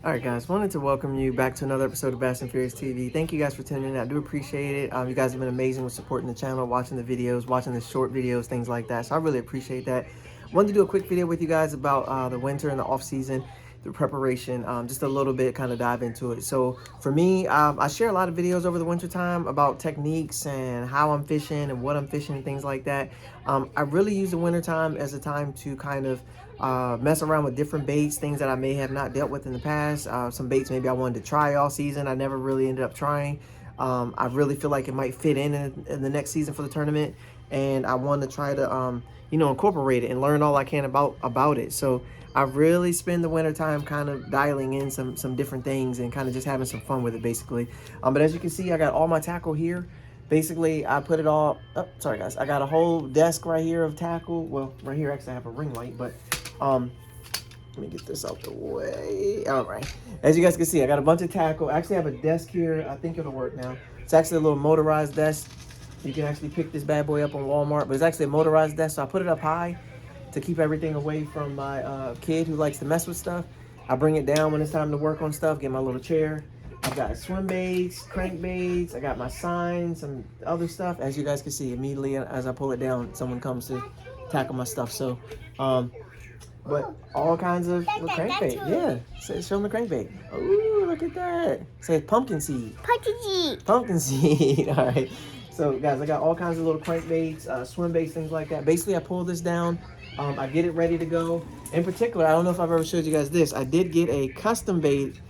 All right, guys, wanted to welcome you back to another episode of Fast and Furious TV. Thank you guys for tuning in. I do appreciate it. You guys have been amazing with supporting the channel, watching the videos, watching the short videos, things like that. So I really appreciate that. Wanted to do a quick video with you guys about the winter and the off season, the preparation, just a little bit, kind of dive into it. So for me, I share a lot of videos over the winter time about techniques and how I'm fishing and what I'm fishing and things like that. I really use the winter time as a time to kind of mess around with different baits, things that I may have not dealt with in the past. Some baits maybe I wanted to try all season. I never really ended up trying. I really feel like it might fit in the next season for the tournament, and I want to try to incorporate it and learn all I can about it. So I really spend the winter time kind of dialing in some different things and kind of just having some fun with it, basically. But as you can see, I got all my tackle here. Basically, I put it all, sorry guys, I got a whole desk right here of tackle. Well, right here actually I have a ring light, but let me get this out the way. All right, as you guys can see, I got a bunch of tackle. I actually have a desk here. I think it'll work now. It's actually a little motorized desk. You can actually pick this bad boy up on Walmart, but it's actually a motorized desk, so I put it up high to keep everything away from my kid who likes to mess with stuff. I bring it down when it's time to work on stuff, get my little chair. I've got swim baits, crankbaits, I got my signs, some other stuff. As you guys can see, immediately as I pull it down, someone comes to tackle my stuff. So, but all kinds of crankbait. Yeah, show them the crankbait. Ooh, look at that. Say pumpkin seed. Pumpkin seed. Pumpkin seed. All right. So, guys, I got all kinds of little crankbaits, swim baits, things like that. Basically, I pull this down. I get it ready to go. In particular, I don't know if I've ever showed you guys this. I did get a custom bait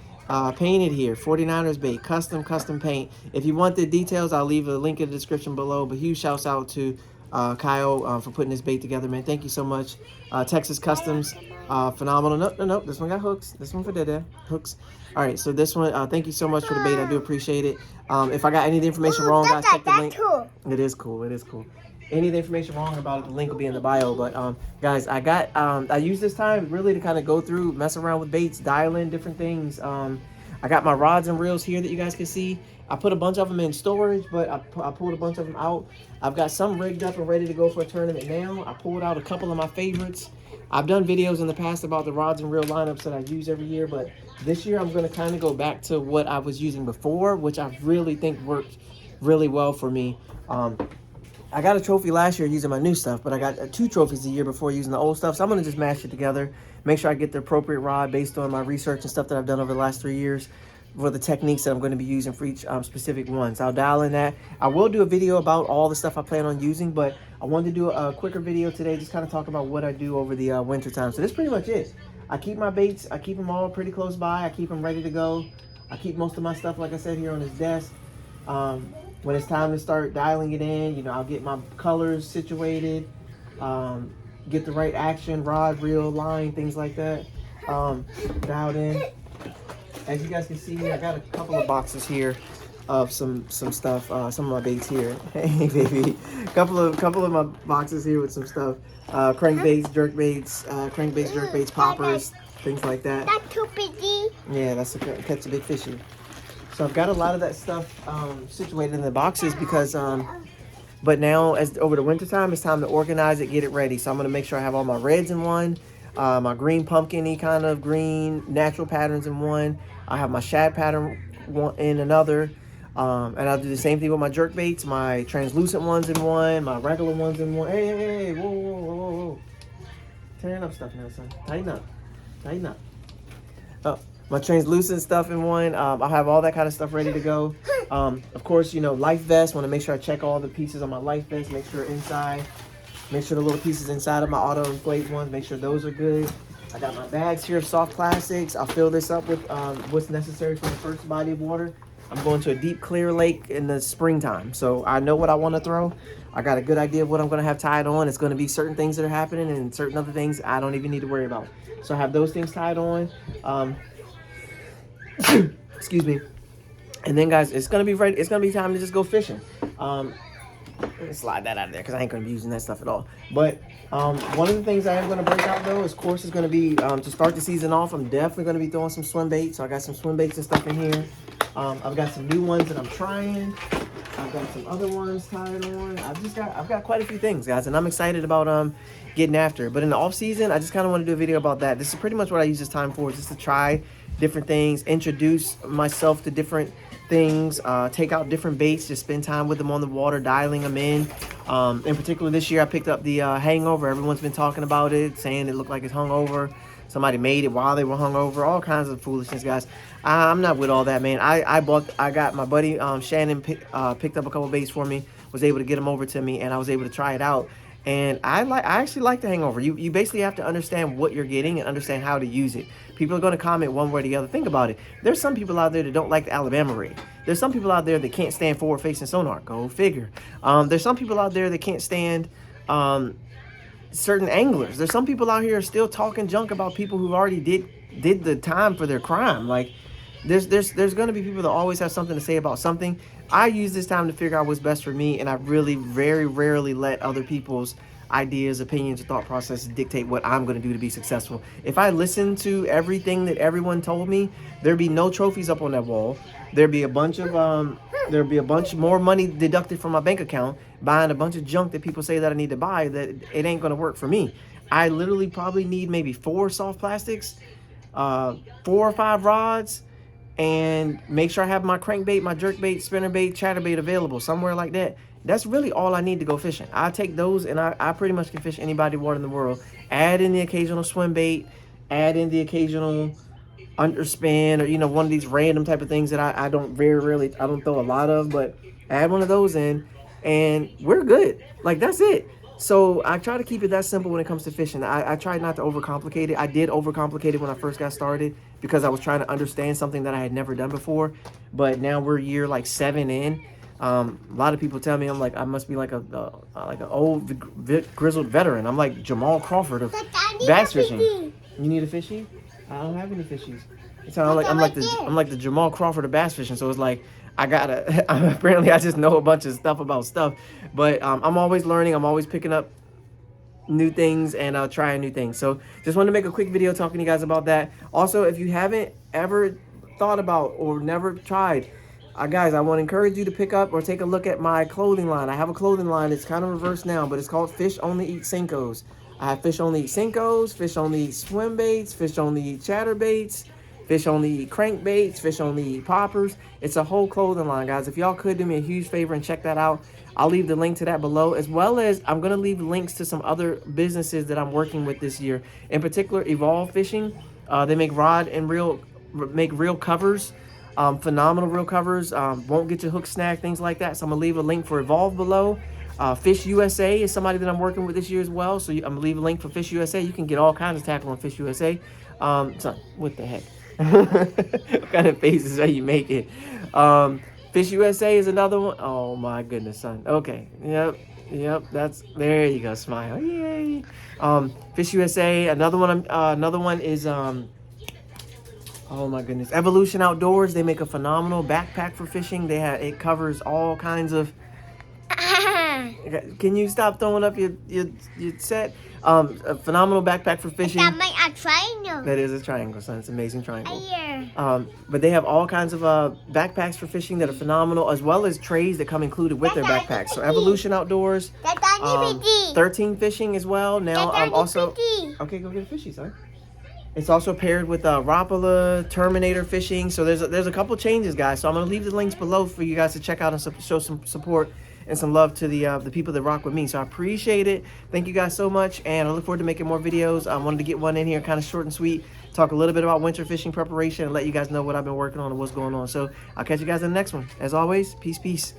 painted here, 49ers bait, custom paint. If you want the details, I'll leave a link in the description below. But huge shouts out to Kyle for putting this bait together, man. Thank you so much. Texas Customs, phenomenal. No, this one got hooks. This one for Dada, hooks. All right, so this one, thank you so much for the bait. I do appreciate it. If I got any of the information wrong, guys, check the link. Cool. It is cool. It is cool. Any of the information wrong about it, the link will be in the bio. But guys, I use this time really to kind of go through, mess around with baits, dial in different things. I got my rods and reels here that you guys can see. I put a bunch of them in storage, but I pulled a bunch of them out. I've got some rigged up and ready to go for a tournament now. I pulled out a couple of my favorites. I've done videos in the past about the rods and reel lineups that I use every year, but this year I'm going to kind of go back to what I was using before, which I really think worked really well for me. I got a trophy last year using my new stuff, but I got 2 trophies a year before using the old stuff. So I'm going to just mash it together, make sure I get the appropriate rod based on my research and stuff that I've done over the last 3 years for the techniques that I'm going to be using for each specific one. So I'll dial in that. I will do a video about all the stuff I plan on using, but I wanted to do a quicker video today, just kind of talk about what I do over the winter time. So that's pretty much it. I keep my baits, I keep them all pretty close by. I keep them ready to go. I keep most of my stuff, like I said, here on this desk. When it's time to start dialing it in, I'll get my colors situated, get the right action, rod, reel, line, things like that, dialed in. As you guys can see, I got a couple of boxes here of some stuff, some of my baits here. Hey, baby, couple of my boxes here with some stuff, crankbaits, jerk baits, poppers, things like that. That's too busy. Yeah, that's to catch a big fishy. So I've got a lot of that stuff situated in the boxes because, but now as over the winter time, it's time to organize it, get it ready. So I'm going to make sure I have all my reds in one, my green pumpkin-y kind of green natural patterns in one. I have my shad pattern in another. And I'll do the same thing with my jerk baits, my translucent ones in one, my regular ones in one. Hey, whoa. Tearing up stuff now, son. Tighten up. Oh. My translucent stuff in one. I'll have all that kind of stuff ready to go. Of course, life vest. Want to make sure I check all the pieces on my life vest. Make sure inside. Make sure the little pieces inside of my auto inflate ones. Make sure those are good. I got my bags here of soft plastics. I'll fill this up with what's necessary for the first body of water. I'm going to a deep clear lake in the springtime. So I know what I want to throw. I got a good idea of what I'm going to have tied on. It's going to be certain things that are happening and certain other things I don't even need to worry about. So I have those things tied on. Excuse me. And then, guys, it's gonna be ready. It's gonna be time to just go fishing. Let me slide that out of there because I ain't gonna be using that stuff at all. But one of the things I am gonna break out though, of course, is gonna be to start the season off. I'm definitely gonna be throwing some swim baits. So I got some swim baits and stuff in here. I've got some new ones that I'm trying. I've got some other ones tied on. I've got quite a few things, guys, and I'm excited about getting after it. But in the off season, I just kind of want to do a video about that. This is pretty much what I use this time for, just to try different things, introduce myself to different things, take out different baits, just spend time with them on the water, dialing them in. In particular, this year I picked up the hangover. Everyone's been talking about it, saying it looked like it's hungover. Somebody made it while they were hungover. All kinds of foolishness, guys. I'm not with all that, man. I got my buddy Shannon picked up a couple baits for me. Was able to get them over to me, and I was able to try it out. And I actually like the hangover. You basically have to understand what you're getting and understand how to use it. People are going to comment one way or the other. Think about it. There's some people out there that don't like the Alabama rig. There's some people out there that can't stand forward-facing sonar. Go figure. There's some people out there that can't stand certain anglers. There's some people out here still talking junk about people who already did the time for their crime. Like, there's going to be people that always have something to say about something. I use this time to figure out what's best for me, and I really very rarely let other people's ideas, opinions, or thought processes dictate what I'm going to do to be successful. If I listen to everything that everyone told me, there'd be no trophies up on that wall. There'd be a bunch more money deducted from my bank account, buying a bunch of junk that people say that I need to buy, that it ain't going to work for me. I literally probably need maybe 4 soft plastics, 4 or 5 rods, and make sure I have my crankbait, my jerkbait, spinnerbait, chatterbait available, somewhere like that. That's really all I need to go fishing. I take those, and I pretty much can fish any body of water in the world. Add in the occasional swim bait, add in the occasional underspin, or, you know, one of these random type of things that I don't I don't throw a lot of, but add one of those in, and we're good. Like, that's it. So I try to keep it that simple when it comes to fishing. I try not to overcomplicate it. I did overcomplicate it when I first got started because I was trying to understand something that I had never done before. But now we're year like 7 in. A lot of people tell me I must be like an old grizzled veteran. I'm like Jamal Crawford of bass fishing. You need a fishy? I don't have any fishies. So I'm like the Jamal Crawford of bass fishing. So it's like apparently I just know a bunch of stuff about stuff. But I'm always learning. I'm always picking up new things and trying new things. So just wanted to make a quick video talking to you guys about that. Also, if you haven't ever thought about or never tried, guys, I want to encourage you to pick up or take a look at my clothing line. I have a clothing line. It's kind of reversed now, but it's called Fish Only Eat Senkos. I have Fish Only Eat Senkos, Fish Only Eat Swim Baits, Fish Only Eat Chatterbaits, Fish Only Eat Crankbaits, Fish Only Eat Poppers. It's a whole clothing line, guys. If y'all could do me a huge favor and check that out, I'll leave the link to that below, as well as I'm going to leave links to some other businesses that I'm working with this year. In particular, Evolve Fishing. They make reel covers. Phenomenal reel covers, won't get your hook snag, things like that. So I'm gonna leave a link for Evolve below. Fish USA is somebody that I'm working with this year as well, so I'm gonna leave a link for Fish USA. You can get all kinds of tackle on Fish USA. Son, what the heck? What kind of faces are you making? Fish USA is another one. Oh my goodness, son. Okay, yep, there you go, smile, yay. Fish USA, another one is oh my goodness, Evolution Outdoors. They make a phenomenal backpack for fishing. It covers all kinds of. Can you stop throwing up your set? A phenomenal backpack for fishing. That might a triangle. That is a triangle, son. It's an amazing triangle. Here. But they have all kinds of backpacks for fishing that are phenomenal, as well as trays that come included with their backpacks. So Evolution Outdoors, 13 Fishing as well. Now also. Okay, go get a fishy, son. It's also paired with Rapala, Terminator Fishing. So there's a couple changes, guys. So I'm going to leave the links below for you guys to check out and show some support and some love to the people that rock with me. So I appreciate it. Thank you guys so much, and I look forward to making more videos. I wanted to get one in here kind of short and sweet, talk a little bit about winter fishing preparation, and let you guys know what I've been working on and what's going on. So I'll catch you guys in the next one. As always, peace.